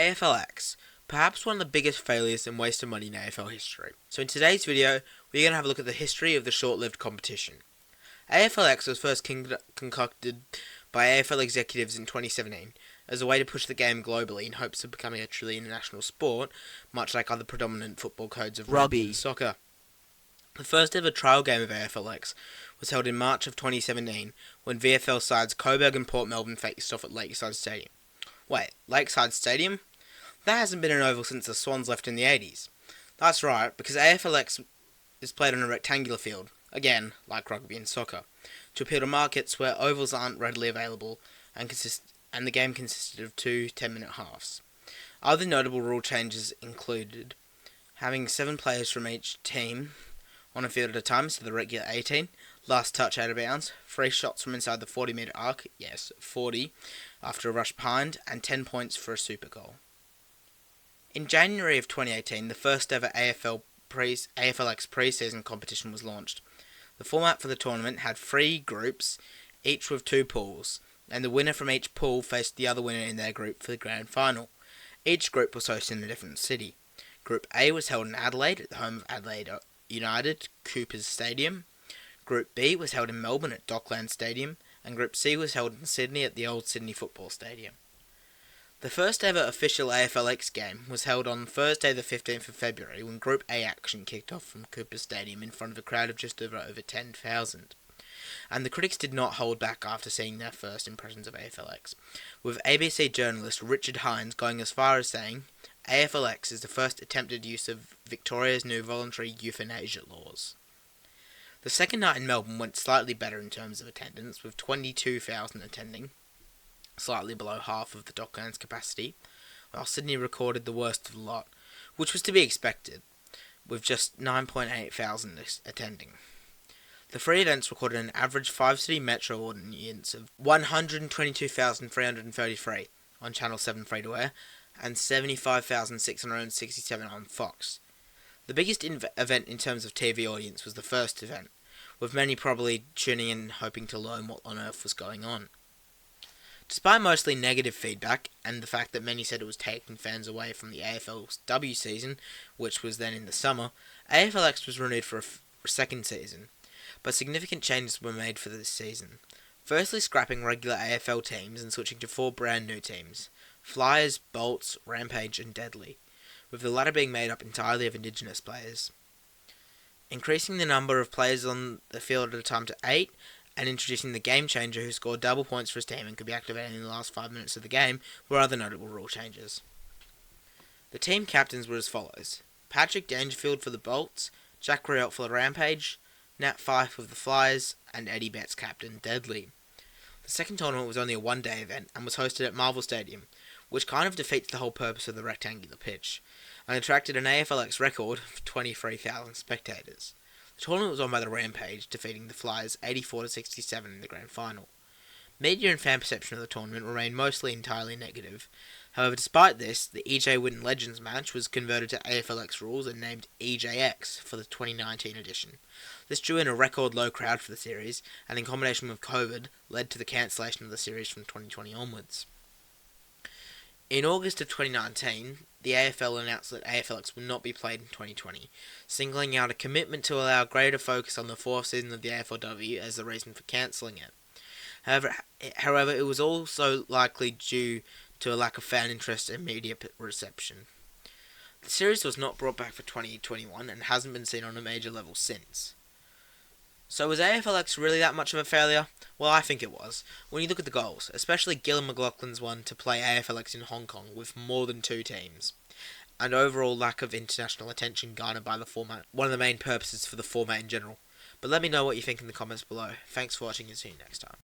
AFLX, perhaps one of the biggest failures and waste of money in AFL history. So in today's video, we're going to have a look at the history of the short-lived competition. AFLX was first concocted by AFL executives in 2017 as a way to push the game globally in hopes of becoming a truly international sport, much like other predominant football codes of rugby and soccer. The first ever trial game of AFLX was held in March of 2017 when VFL sides Coburg and Port Melbourne faced off at Lakeside Stadium. Wait, Lakeside Stadium? That hasn't been an oval since the Swans left in the 80s. That's right, because AFLX is played on a rectangular field, again, like rugby and soccer, to appeal to markets where ovals aren't readily available and the game consisted of two 10-minute halves. Other notable rule changes included having 7 players from each team on a field at a time, so the regular 18, last touch out of bounds, free shots from inside the 40-metre arc, yes, 40, after a rush behind, and 10 points for a super goal. In January of 2018, the first ever AFLX pre-season competition was launched. The format for the tournament had 3 groups, each with 2 pools, and the winner from each pool faced the other winner in their group for the grand final. Each group was hosted in a different city. Group A was held in Adelaide, at the home of Adelaide United, Coopers Stadium. Group B was held in Melbourne at Dockland Stadium, and Group C was held in Sydney at the Old Sydney Football Stadium. The first ever official AFLX game was held on Thursday the 15th of February when Group A action kicked off from Coopers Stadium in front of a crowd of just over 10,000. And the critics did not hold back after seeing their first impressions of AFLX, with ABC journalist Richard Hines going as far as saying, AFLX is the first attempted use of Victoria's new voluntary euthanasia laws. The second night in Melbourne went slightly better in terms of attendance, with 22,000 attending, slightly below half of the Docklands capacity, while Sydney recorded the worst of the lot, which was to be expected, with just 9,800 attending. The 3 events recorded an average 5-city metro audience of 122,333 on Channel 7 free-to-air, and 75,667 on Fox. The biggest event in terms of TV audience was the first event, with many probably tuning in hoping to learn what on earth was going on. Despite mostly negative feedback, and the fact that many said it was taking fans away from the AFLW season, which was then in the summer, AFLX was renewed for a second season, but significant changes were made for this season. Firstly, scrapping regular AFL teams and switching to 4 brand new teams: Flyers, Bolts, Rampage and Deadly, with the latter being made up entirely of Indigenous players. Increasing the number of players on the field at a time to 8, and introducing the Game Changer who scored double points for his team and could be activated in the last 5 minutes of the game were other notable rule changes. The team captains were as follows: Patrick Dangerfield for the Bolts, Jack Riot for the Rampage, Nat Fyfe of the Flyers, and Eddie Betts captain Deadly. The second tournament was only a 1-day event and was hosted at Marvel Stadium, which kind of defeats the whole purpose of the rectangular pitch, and attracted an AFLX record of 23,000 spectators. The tournament was won by the Rampage, defeating the Flyers 84-67 in the grand final. Media and fan perception of the tournament remained mostly entirely negative. However, despite this, the EJ Witten Legends match was converted to AFLX rules and named EJX for the 2019 edition. This drew in a record low crowd for the series, and in combination with COVID, led to the cancellation of the series from 2020 onwards. In August of 2019, the AFL announced that AFLX would not be played in 2020, singling out a commitment to allow greater focus on the 4th season of the AFLW as the reason for cancelling it. However, it was also likely due to a lack of fan interest and media reception. The series was not brought back for 2021 and hasn't been seen on a major level since. So was AFLX really that much of a failure? Well, I think it was. When you look at the goals, especially Gillon McLaughlin's one to play AFLX in Hong Kong with more than 2 teams, and overall lack of international attention garnered by the format, one of the main purposes for the format in general. But let me know what you think in the comments below. Thanks for watching and see you next time.